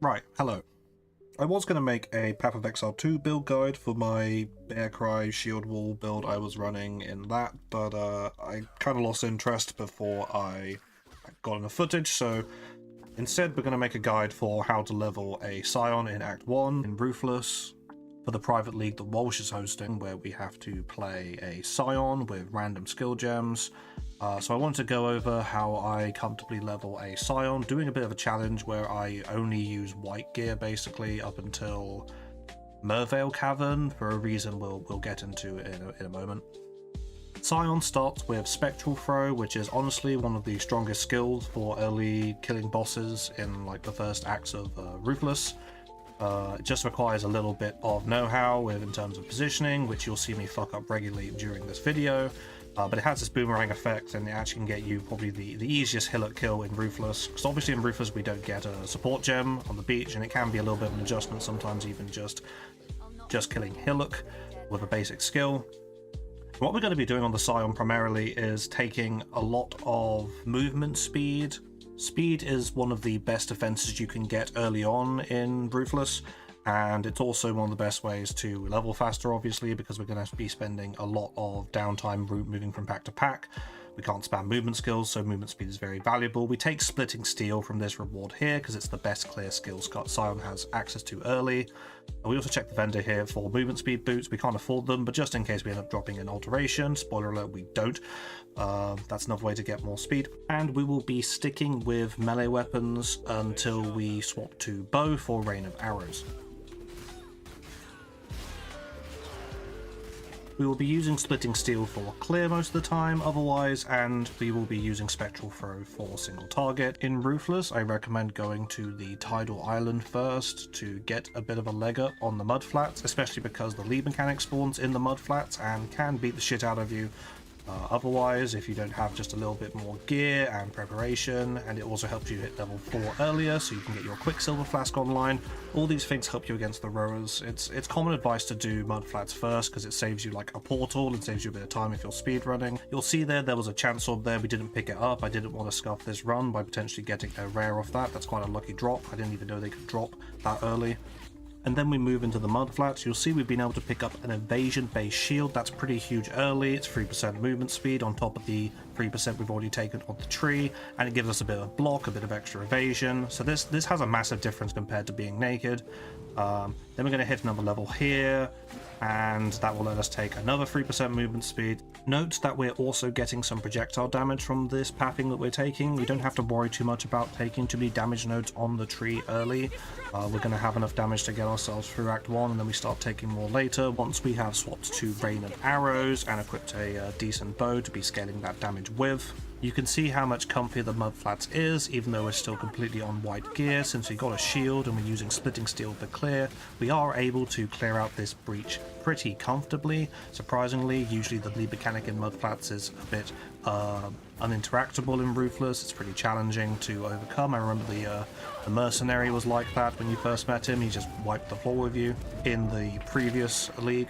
Right, hello. I was going to make a Path of Exile 2 build guide for my Bear Cry Shield Wall build I was running in that, but I kind of lost interest before I got enough footage, so instead we're going to make a guide for how to level a Scion in Act 1 in Ruthless for the private league that Walsh is hosting, where we have to play a Scion with random skill gems. So I wanted to go over how I comfortably level a Scion, doing a bit of a challenge where I only use white gear basically up until Merveil Cavern, for a reason we'll get into in a moment. Scion starts with Spectral Throw, which is honestly one of the strongest skills for early killing bosses in like the first acts of Ruthless. It just requires a little bit of know-how in terms of positioning, which you'll see me fuck up regularly during this video. But it has this boomerang effect, and it actually can get you probably the easiest Hillock kill in Ruthless. Because obviously in Ruthless we don't get a support gem on the beach, and it can be a little bit of an adjustment, sometimes even just killing Hillock with a basic skill. What we're going to be doing on the Scion primarily is taking a lot of movement speed. Speed is one of the best defenses you can get early on in Ruthless, and it's also one of the best ways to level faster, obviously, because we're going to be spending a lot of downtime moving from pack to pack. We can't spam movement skills, so movement speed is very valuable. We take Splitting Steel from this reward here because it's the best clear skill Scion has access to early. We also check the vendor here for movement speed boots. We can't afford them, but just in case we end up dropping an alteration, spoiler alert, we don't. That's another way to get more speed. And we will be sticking with melee weapons until we swap to bow for Rain of Arrows. We will be using Splitting Steel for clear most of the time otherwise, and we will be using Spectral Throw for single target. In Ruthless, I recommend going to the Tidal Island first to get a bit of a leg up on the mudflats, especially because the lead mechanic spawns in the mudflats and can beat the shit out of you. Otherwise, if you don't have just a little bit more gear and preparation, and it also helps you hit level 4 earlier so you can get your Quicksilver Flask online, all these things help you against the rowers. It's common advice to do mudflats first because it saves you like a portal and saves you a bit of time if you're speedrunning. You'll see there was a chance orb there, we didn't pick it up. I didn't want to scuff this run by potentially getting a rare off that. That's quite a lucky drop. I didn't even know they could drop that early. And then we move into the mudflats. You'll see we've been able to pick up an evasion-based shield. That's pretty huge early. It's 3% movement speed on top of the 3% we've already taken on the tree, and it gives us a bit of block, a bit of extra evasion. So this has a massive difference compared to being naked. Then we're going to hit another level here, and that will let us take another 3% movement speed. Note that we're also getting some projectile damage from this pathing that we're taking. We don't have to worry too much about taking too many damage nodes on the tree early. We're going to have enough damage to get ourselves through Act 1, and then we start taking more later once we have swapped to Rain of Arrows and equipped a decent bow to be scaling that damage with. You can see how much comfier the mudflats is, even though we're still completely on white gear. Since we got a shield and we're using Splitting Steel for clear, we are able to clear out this breach pretty comfortably. Surprisingly, usually the lead mechanic in mudflats is a bit uninteractable in Ruthless. It's pretty challenging to overcome. I remember the mercenary was like that when you first met him. He just wiped the floor with you in the previous league.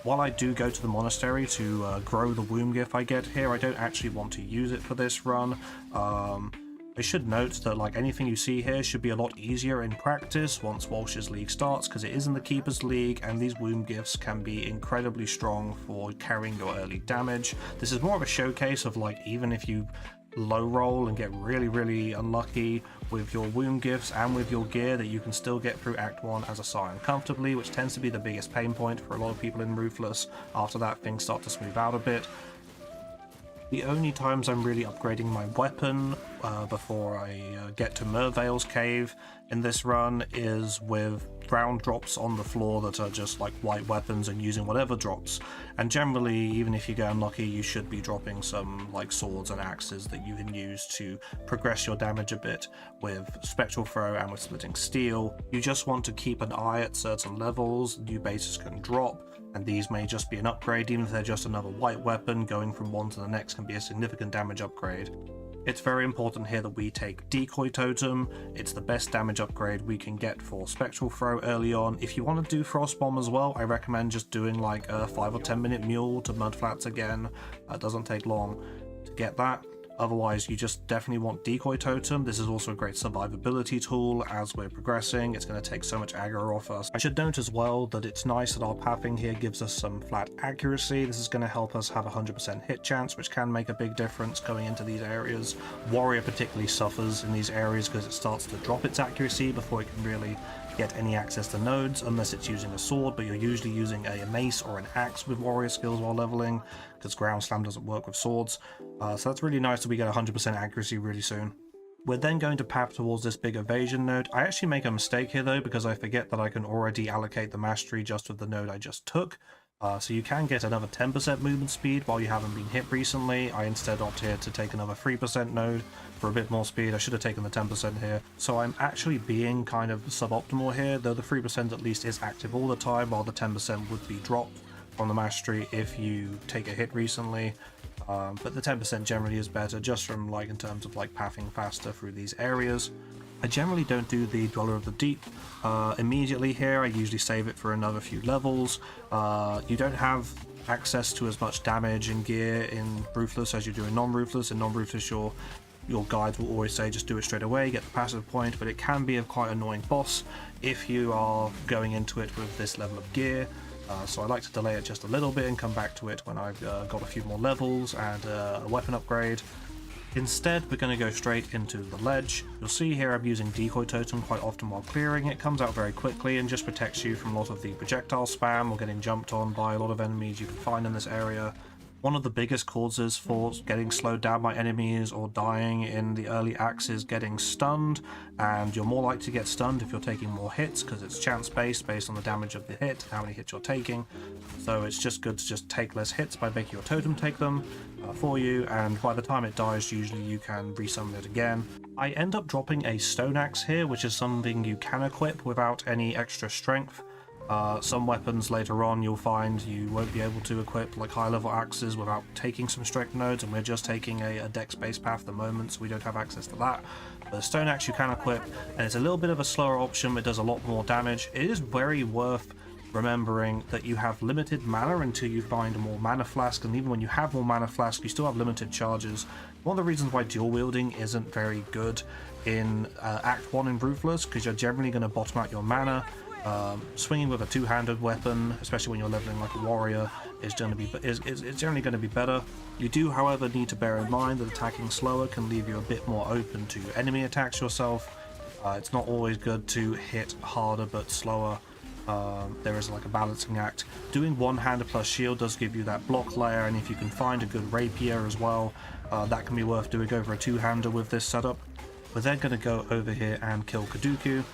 While I do go to the monastery to grow the womb gift I get here, I don't actually want to use it for this run. I should note that like anything you see here should be a lot easier in practice once Walsh's league starts, because it is in the Keeper's League and these womb gifts can be incredibly strong for carrying your early damage. This is more of a showcase of like, even if you low roll and get really unlucky with your womb gifts and with your gear, that you can still get through Act 1 as a Scion comfortably, which tends to be the biggest pain point for a lot of people in Ruthless. After that, things start to smooth out a bit. The only times I'm really upgrading my weapon before I get to Merveil's cave in this run is with ground drops on the floor that are just like white weapons and using whatever drops. And generally, even if you get unlucky, you should be dropping some like swords and axes that you can use to progress your damage a bit with Spectral Throw and with Splitting Steel. You just want to keep an eye at certain levels. New bases can drop, and these may just be an upgrade. Even if they're just another white weapon, going from one to the next can be a significant damage upgrade. It's very important here that we take Decoy Totem. It's the best damage upgrade we can get for Spectral Throw early on. If you want to do Frost Bomb as well, I recommend just doing like a 5 or 10 minute mule to mudflats again. It doesn't take long to get that. Otherwise, you just definitely want Decoy Totem. This is also a great survivability tool as we're progressing. It's going to take so much aggro off us. I should note as well that it's nice that our pathing here gives us some flat accuracy. This is going to help us have a 100% hit chance, which can make a big difference going into these areas. Warrior particularly suffers in these areas because it starts to drop its accuracy before it can really get any access to nodes, unless it's using a sword, but you're usually using a mace or an axe with warrior skills while leveling, because ground slam doesn't work with swords. So that's really nice that we get 100% accuracy really soon. We're then going to path towards this big evasion node. I actually make a mistake here though, because I forget that I can already allocate the mastery just with the node I just took. So you can get another 10% movement speed while you haven't been hit recently. I instead opt here to take another 3% node for a bit more speed. I should have taken the 10% here. So I'm actually being kind of suboptimal here, though the 3% at least is active all the time, while the 10% would be dropped from the mastery if you take a hit recently. But the 10% generally is better, just from like in terms of like pathing faster through these areas. I generally don't do the Dweller of the Deep immediately here. I usually save it for another few levels. You don't have access to as much damage and gear in Ruthless as you do in non-Ruthless. In non-Ruthless, your guides will always say just do it straight away, get the passive point, but it can be a quite annoying boss if you are going into it with this level of gear. So I like to delay it just a little bit and come back to it when I've got a few more levels and a weapon upgrade. Instead, we're going to go straight into the ledge. You'll see here I'm using Decoy Totem quite often while clearing. It comes out very quickly and just protects you from a lot of the projectile spam or getting jumped on by a lot of enemies you can find in this area. One of the biggest causes for getting slowed down by enemies or dying in the early acts is getting stunned, and you're more likely to get stunned if you're taking more hits because it's chance based on the damage of the hit, how many hits you're taking. So it's just good to just take less hits by making your totem take them for you, and by the time it dies usually you can resummon it again. I end up dropping a stone axe here, which is something you can equip without any extra strength. Some weapons later on you'll find you won't be able to equip, like high level axes, without taking some strength nodes, and we're just taking a dex based path at the moment, so we don't have access to that. But the stone axe you can equip, and it's a little bit of a slower option, but it does a lot more damage. It is very worth remembering that you have limited mana until you find a more mana flask, and even when you have more mana flask you still have limited charges. One of the reasons why dual wielding isn't very good in Act 1 in Ruthless, because you're generally going to bottom out your mana. Swinging with a two-handed weapon, especially when you're leveling like a warrior, is generally going to be better. You do, however, need to bear in mind that attacking slower can leave you a bit more open to enemy attacks yourself. It's not always good to hit harder but slower. There is like a balancing act. Doing one-hander plus shield does give you that block layer, and if you can find a good rapier as well, that can be worth doing over a two-hander with this setup. We're then going to go over here and kill Kaduku.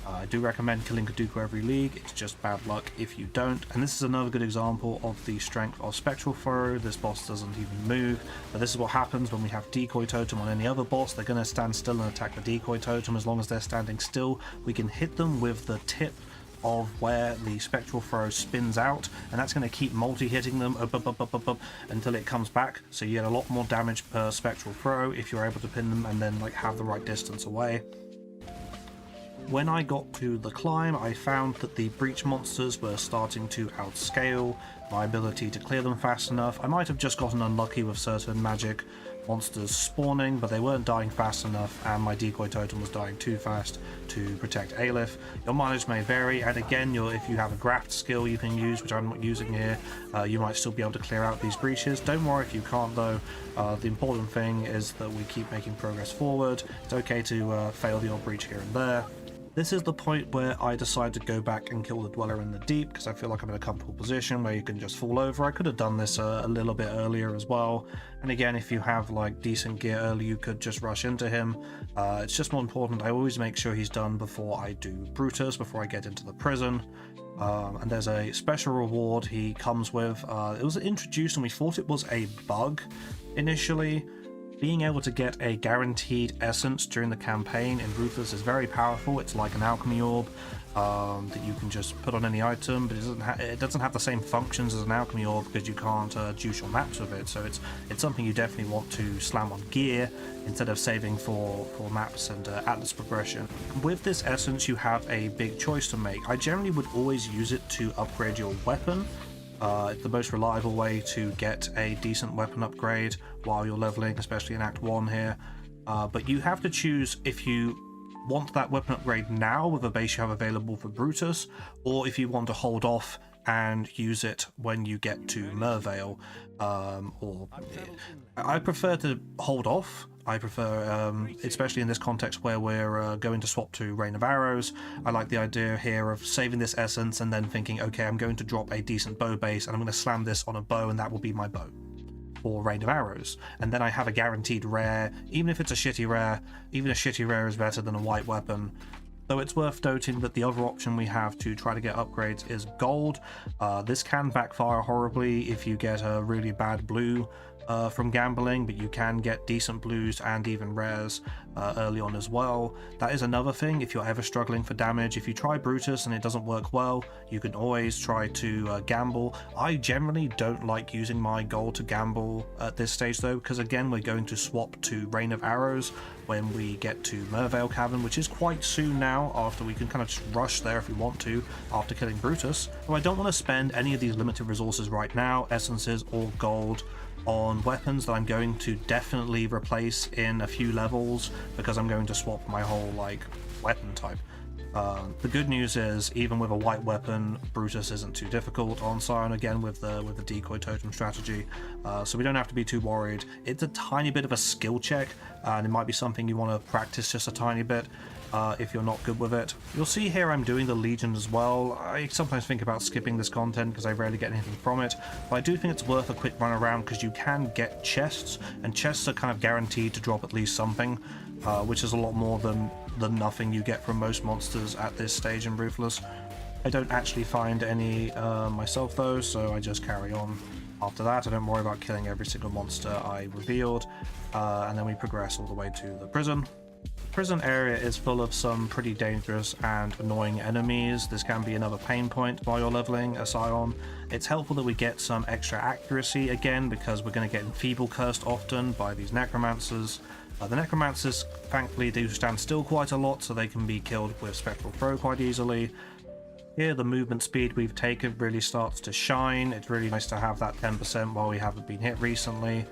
I do recommend killing Kaduku every league, it's just bad luck if you don't. And this is another good example of the strength of Spectral Furrow. This boss doesn't even move, but this is what happens when we have Decoy Totem on any other boss. They're going to stand still and attack the Decoy Totem. As long as they're standing still, we can hit them with the tip of where the Spectral Furrow spins out, and that's going to keep multi-hitting them up until it comes back, so you get a lot more damage per Spectral Furrow if you're able to pin them and then like have the right distance away. When I got to the climb, I found that the breach monsters were starting to outscale my ability to clear them fast enough. I might have just gotten unlucky with certain magic monsters spawning, but they weren't dying fast enough, and my Decoy Totem was dying too fast to protect Aleph. Your mileage may vary, and again, if you have a graft skill you can use, which I'm not using here, you might still be able to clear out these breaches. Don't worry if you can't though. The important thing is that we keep making progress forward. It's okay to fail the odd breach here and there. This is the point where I decide to go back and kill the Dweller in the Deep, because I feel like I'm in a comfortable position where you can just fall over. I could have done this a little bit earlier as well, and again, if you have like decent gear early, you could just rush into him. It's just more important I always make sure he's done before I do Brutus, before I get into the prison. And there's a special reward he comes with. It was introduced and we thought it was a bug initially. Being able to get a guaranteed essence during the campaign in Ruthless is very powerful. It's like an alchemy orb that you can just put on any item, but it doesn't have the same functions as an alchemy orb because you can't juice your maps with it. So it's something you definitely want to slam on gear instead of saving for maps and atlas progression. With this essence, you have a big choice to make. I generally would always use it to upgrade your weapon. It's the most reliable way to get a decent weapon upgrade while you're leveling, especially in Act 1 here. But you have to choose if you want that weapon upgrade now with a base you have available for Brutus, or if you want to hold off and use it when you get to Merveil. I prefer to hold off. I prefer, especially in this context where we're going to swap to Rain of Arrows, I like the idea here of saving this essence and then thinking, okay, I'm going to drop a decent bow base and I'm going to slam this on a bow and that will be my bow. Or Rain of Arrows, and then I have a guaranteed rare, even if it's a shitty rare. Even a shitty rare is better than a white weapon. Though it's worth noting that the other option we have to try to get upgrades is gold. This can backfire horribly if you get a really bad blue from gambling, but you can get decent blues and even rares early on as well. That is another thing. If you're ever struggling for damage, if you try Brutus and it doesn't work well, you can always try to gamble. I generally don't like using my gold to gamble at this stage though, because again we're going to swap to Rain of Arrows when we get to Merveil Cavern, which is quite soon now, after we can kind of just rush there if we want to after killing Brutus. So I don't want to spend any of these limited resources right now, essences or gold, on weapons that I'm going to definitely replace in a few levels, because I'm going to swap my whole weapon type. The good news is, even with a white weapon, Brutus isn't too difficult on Scion, again with the Decoy Totem strategy, so we don't have to be too worried. It's a tiny bit of a skill check, and it might be something you want to practice just a tiny bit if you're not good with it. You'll see here I'm doing the Legion as well. I sometimes think about skipping this content because I rarely get anything from it, but I do think it's worth a quick run around because you can get chests, and chests are kind of guaranteed to drop at least something, which is a lot more than the nothing you get from most monsters at this stage in Ruthless. I don't actually find any myself though, so I just carry on. After that, I don't worry about killing every single monster I revealed, and then we progress all the way to the prison. The prison area is full of some pretty dangerous and annoying enemies. This can be another pain point while you're leveling a Scion. It's helpful that we get some extra accuracy again, because we're going to get enfeeble cursed often by these necromancers. The necromancers thankfully do stand still quite a lot, so they can be killed with spectral throw quite easily. Here the movement speed we've taken really starts to shine. It's really nice to have that 10% while we haven't been hit recently.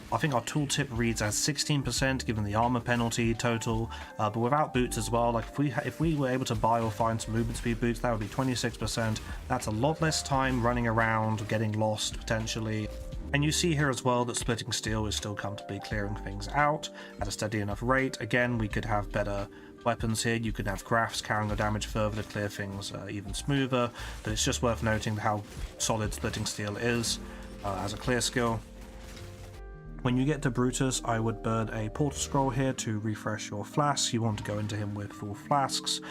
I think our tooltip reads as 16% given the armor penalty total, but without boots as well. Like if we were able to buy or find some movement speed boots, that would be 26%. That's a lot less time running around, getting lost potentially. And you see here as well that splitting steel is still comfortably clearing things out at a steady enough rate. Again, we could have better weapons here. You could have crafts carrying the damage further to clear things even smoother, but it's just worth noting how solid splitting steel is as a clear skill. When you get to Brutus, I would burn a portal scroll here to refresh your flasks. You want to go into him with full flasks.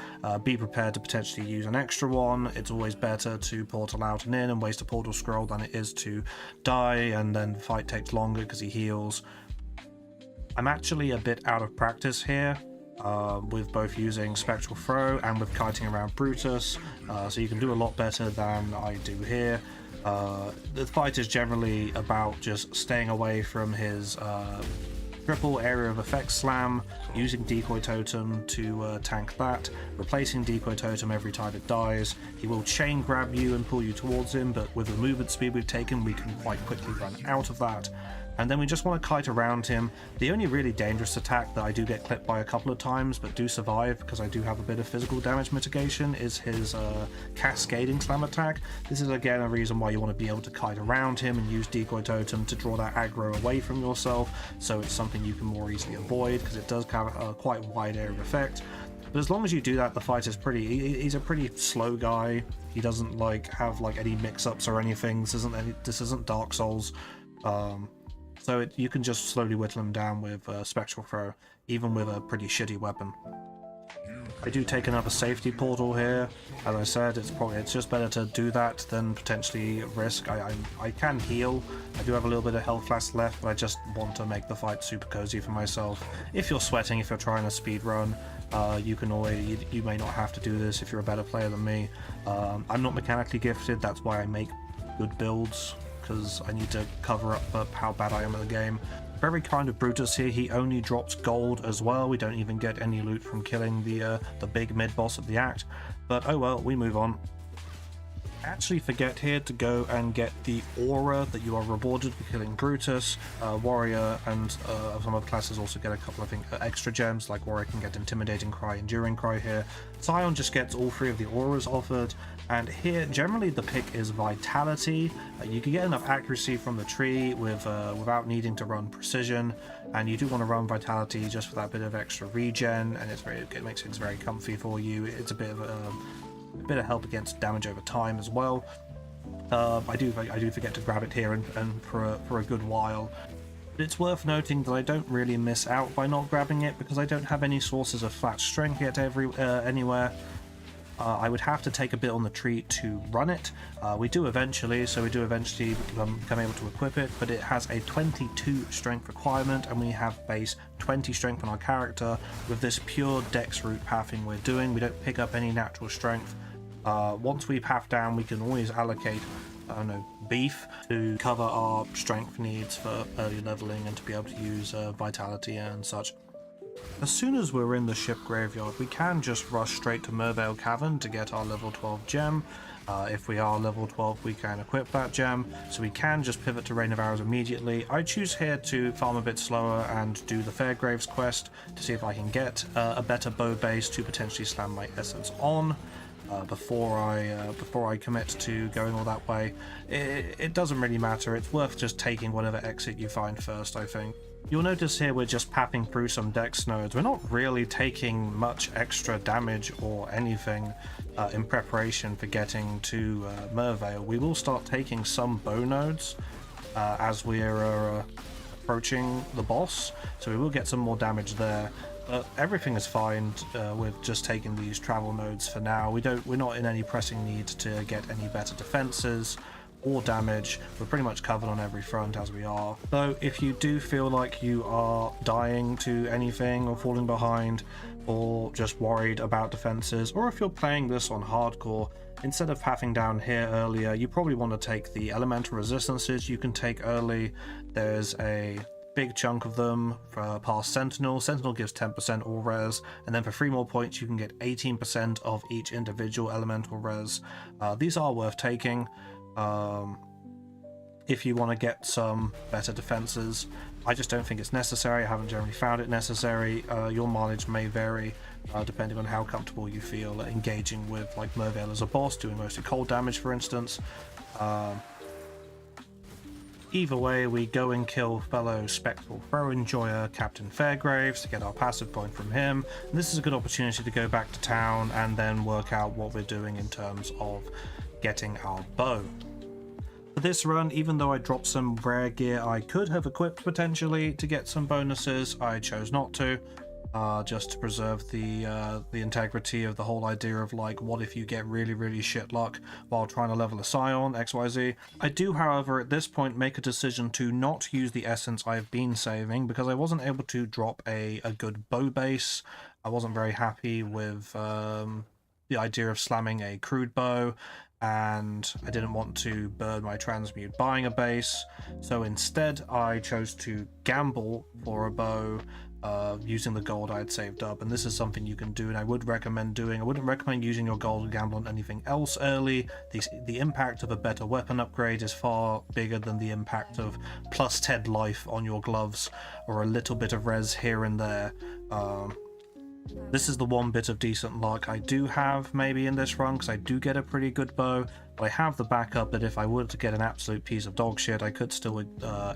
Be prepared to potentially use an extra one. It's always better to portal out and in and waste a portal scroll than it is to die and then the fight takes longer because he heals. I'm actually a bit out of practice here with both using Spectral Throw and with kiting around Brutus, so you can do a lot better than I do here. The fight is generally about just staying away from his triple area of effect slam, using Decoy Totem to tank that, replacing Decoy Totem every time it dies. He will chain grab you and pull you towards him, but with the movement speed we've taken, we can quite quickly run out of that. And then we just want to kite around him. The only really dangerous attack that I do get clipped by a couple of times but do survive because I do have a bit of physical damage mitigation is his cascading slam attack. This is again a reason why you want to be able to kite around him and use Decoy Totem to draw that aggro away from yourself, so it's something you can more easily avoid because it does have a quite wide area of effect. But as long as you do that, the fight is he's a pretty slow guy. He doesn't have any mix-ups or anything. This isn't Dark Souls. So you can just slowly whittle him down with Spectral Throw, even with a pretty shitty weapon. I do take another safety portal here. As I said, it's just better to do that than potentially risk. I can heal. I do have a little bit of health flask left, but I just want to make the fight super cozy for myself. If you're sweating, if you're trying a speed run, you may not have to do this if you're a better player than me. I'm not mechanically gifted. That's why I make good builds, because I need to cover up how bad I am at the game. Very kind of Brutus here, he only drops gold as well. We don't even get any loot from killing the big mid-boss of the act. But oh well, we move on. Actually forget here to go and get the aura that you are rewarded for killing Brutus. Warrior and some other classes also get a couple of extra gems, like Warrior can get Intimidating Cry, Enduring Cry here. Scion just gets all 3 of the auras offered, and here generally the pick is Vitality. You can get enough accuracy from the tree without needing to run Precision, and you do want to run Vitality just for that bit of extra regen, and it makes things very comfy for you. It's a bit of help against damage over time as well. I do forget to grab it here and for a good while. But it's worth noting that I don't really miss out by not grabbing it, because I don't have any sources of flat strength yet anywhere. I would have to take a bit on the tree to run it. We do eventually become able to equip it, but it has a 22 strength requirement, and we have base 20 strength on our character. With this pure dex route pathing we're doing, we don't pick up any natural strength. Once we path down, we can always allocate beef to cover our strength needs for early leveling and to be able to use vitality and such. As soon as we're in the ship graveyard, we can just rush straight to Merveil Cavern to get our level 12 gem. If we are level 12, we can equip that gem, so we can just pivot to Rain of Arrows immediately. I choose here to farm a bit slower and do the Fairgraves quest to see if I can get a better bow base to potentially slam my essence on. Before I commit to going all that way. It doesn't really matter. It's worth just taking whatever exit you find first, I think. You'll notice here we're just pathing through some dex nodes. We're not really taking much extra damage or anything in preparation for getting to Merveil. We will start taking some bow nodes as we're approaching the boss, so we will get some more damage there. Everything is fine with just taking these travel nodes for now. We're not in any pressing need to get any better defenses or damage. We're pretty much covered on every front as we are. Though if you do feel like you are dying to anything or falling behind or just worried about defenses, or if you're playing this on hardcore, instead of pathing down here earlier, you probably want to take the elemental resistances you can take early. There's a big chunk of them for past Sentinel. Sentinel gives 10% all res, and then for 3 more points you can get 18% of each individual elemental res. These are worth taking if you want to get some better defenses. I just don't think it's necessary. I haven't generally found it necessary. Your mileage may vary depending on how comfortable you feel engaging with like Merveil as a boss, doing mostly cold damage for instance. Either way, we go and kill fellow Spectral Throw Enjoyer Captain Fairgraves to get our passive point from him. And this is a good opportunity to go back to town and then work out what we're doing in terms of getting our bow. For this run, even though I dropped some rare gear I could have equipped potentially to get some bonuses, I chose not to. Just to preserve the integrity of the whole idea of like, what if you get really shit luck while trying to level a Scion, XYZ. I do, however, at this point make a decision to not use the essence I've been saving because I wasn't able to drop a good bow base. I wasn't very happy with the idea of slamming a crude bow, and I didn't want to burn my transmute buying a base, so instead I chose to gamble for a bow using the gold I had saved up, and this is something you can do and I would recommend doing. I wouldn't recommend using your gold to gamble on anything else early. The impact of a better weapon upgrade is far bigger than the impact of plus 10 life on your gloves or a little bit of res here and there. This is the one bit of decent luck I do have maybe in this run, because I do get a pretty good bow, but I have the backup that if I were to get an absolute piece of dog shit, I could still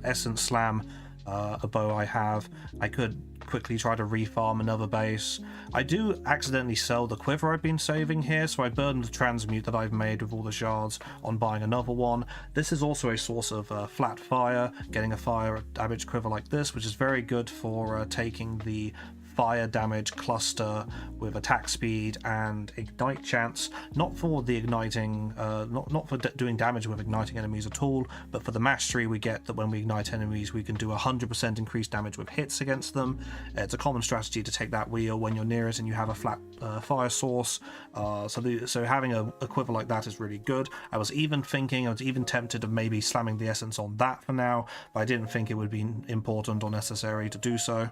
essence slam a bow I have. I could quickly try to refarm another base. I do accidentally sell the quiver I've been saving here, so I burn the transmute that I've made with all the shards on buying another one. This is also a source of flat fire, getting a fire damage quiver like this, which is very good for taking the fire damage cluster with attack speed and ignite chance, not for the igniting, not for doing damage with igniting enemies at all, but for the mastery we get that when we ignite enemies we can do 100% increased damage with hits against them. It's a common strategy to take that wheel when you're near it and you have a flat fire source, so having a quiver like that is really good. I was even tempted of maybe slamming the essence on that for now, but I didn't think it would be important or necessary to do so.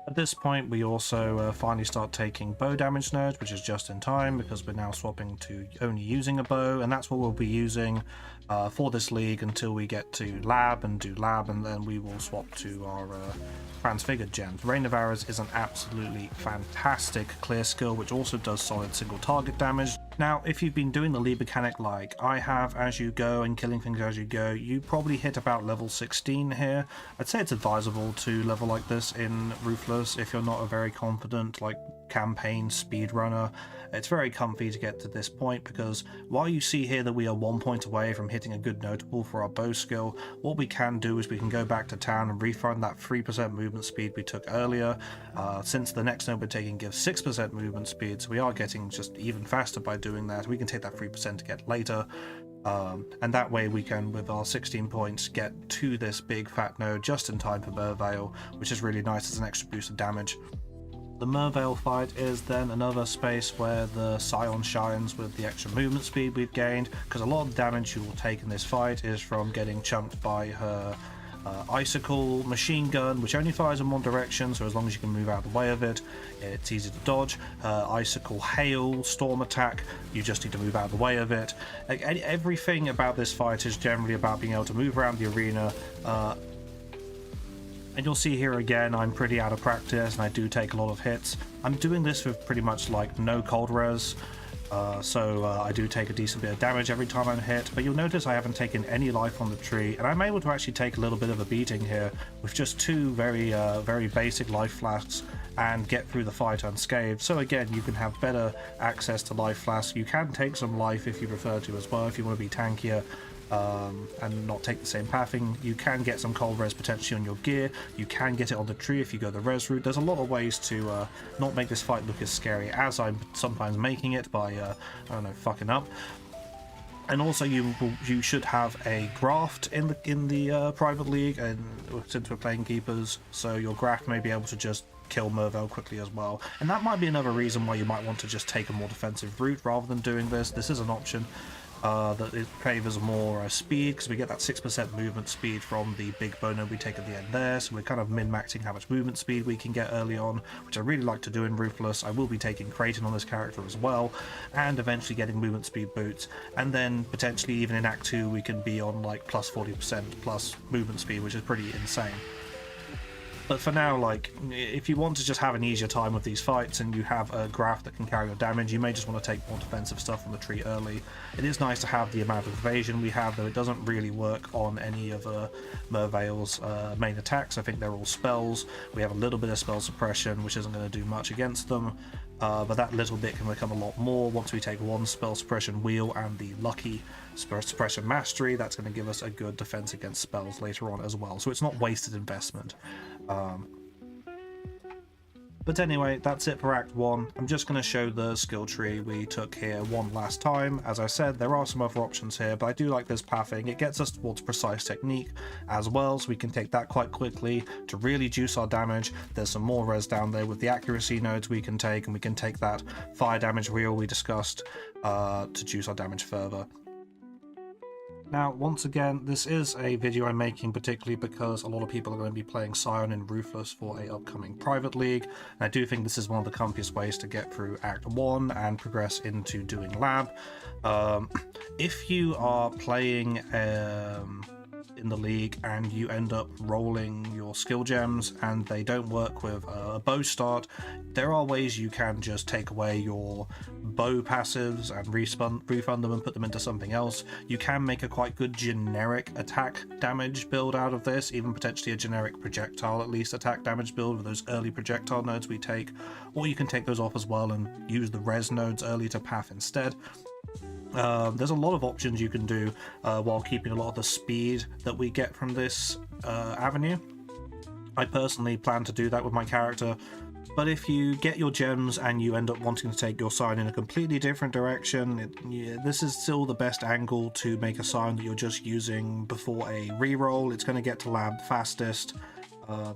At this point, we also finally start taking bow damage nodes, which is just in time because we're now swapping to only using a bow, and that's what we'll be using for this league until we get to lab and do lab, and then we will swap to our transfigured gems. Rain of Arrows is an absolutely fantastic clear skill, which also does solid single target damage. Now, if you've been doing the lead mechanic like I have as you go and killing things as you go, you probably hit about level 16 here. I'd say it's advisable to level like this in Ruthless if you're not a very confident like campaign speedrunner. It's very comfy to get to this point because while you see here that we are 1 point away from hitting a good notable for our bow skill, what we can do is we can go back to town and refund that 3% movement speed we took earlier. Since the next node we're taking gives 6% movement speed, so we are getting just even faster by doing that. We can take that 3% to get later. And that way we can, with our 16 points, get to this big fat node just in time for Merveil, which is really nice as an extra boost of damage. The Merveil fight is then another space where the Scion shines with the extra movement speed we've gained, because a lot of the damage you will take in this fight is from getting chunked by her icicle machine gun, which only fires in one direction, so as long as you can move out of the way of it, it's easy to dodge. Icicle hail storm attack, you just need to move out of the way of it. Like, everything about this fight is generally about being able to move around the arena. And you'll see here again, I'm pretty out of practice and I do take a lot of hits. I'm doing this with pretty much like no cold res, so I do take a decent bit of damage every time I'm hit, but you'll notice I haven't taken any life on the tree, and I'm able to actually take a little bit of a beating here with just two very basic life flasks and get through the fight unscathed. So again, you can have better access to life flasks. You can take some life if you prefer to as well, if you want to be tankier. And not take the same pathing. You can get some cold res potentially on your gear. You can get it on the tree if you go the res route. There's a lot of ways to not make this fight look as scary as I'm sometimes making it by, I don't know, fucking up. And also you should have a graft in the private league, and since we're playing keepers, so your graft may be able to just kill Merveil quickly as well. And that might be another reason why you might want to just take a more defensive route rather than doing this. This is an option. That it favors more speed, because we get that 6% movement speed from the big bow node we take at the end there, so we're kind of min-maxing how much movement speed we can get early on, which I really like to do in Ruthless. I will be taking Creighton on this character as well, and eventually getting movement speed boots, and then potentially even in Act 2 we can be on like plus 40% plus movement speed, which is pretty insane. But for now, like, if you want to just have an easier time with these fights and you have a graph that can carry your damage, you may just want to take more defensive stuff from the tree early. It is nice to have the amount of evasion we have, though it doesn't really work on any of Merveil's main attacks. I think they're all spells. We have a little bit of spell suppression, which isn't going to do much against them. But that little bit can become a lot more once we take one spell suppression wheel and the lucky spell suppression mastery. That's going to give us a good defense against spells later on as well, so it's not wasted investment. But anyway, that's it for Act 1. I'm just going to show the skill tree we took here one last time. As I said, there are some other options here, but I do like this pathing. It gets us towards precise technique as well, so we can take that quite quickly to really juice our damage. There's some more res down there with the accuracy nodes we can take, and we can take that fire damage wheel we discussed to juice our damage further. Now, once again, this is a video I'm making particularly because a lot of people are going to be playing Scion in Ruthless for a upcoming private league, and I do think this is one of the comfiest ways to get through Act 1 and progress into doing lab. If you are playing in the league and you end up rolling your skill gems and they don't work with a bow start, there are ways you can just take away your bow passives and refund them and put them into something else. You can make a quite good generic attack damage build out of this, even potentially a generic projectile at least attack damage build with those early projectile nodes we take, or you can take those off as well and use the res nodes early to path instead. There's a lot of options you can do while keeping a lot of the speed that we get from this avenue. I personally plan to do that with my character, but if you get your gems and you end up wanting to take your sign in a completely different direction, this is still the best angle to make a sign that you're just using before a reroll. It's going to get to lab fastest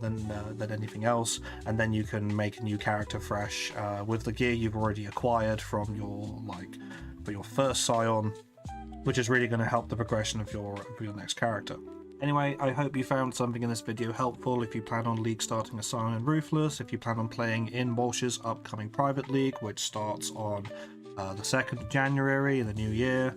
than anything else, and then you can make a new character fresh with the gear you've already acquired from your first Scion, which is really going to help the progression of your next character. Anyway, I hope you found something in this video helpful if you plan on league starting a Scion and Ruthless, if you plan on playing in Walsh's upcoming private league, which starts on the 2nd of January in the new year.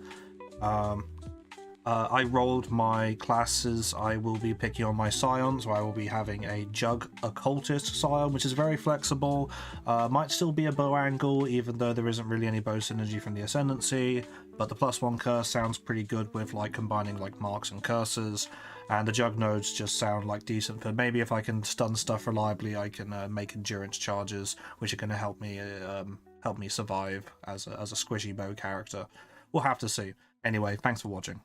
I rolled my classes. I will be picking on my Scions, so I will be having a Jug Occultist Scion, which is very flexible. Might still be a bow angle, even though there isn't really any bow synergy from the Ascendancy, but the +1 curse sounds pretty good with like combining like marks and curses, and the Jug nodes just sound like decent for maybe if I can stun stuff reliably, I can make endurance charges, which are going to help me survive as a squishy bow character. We'll have to see. Anyway, thanks for watching.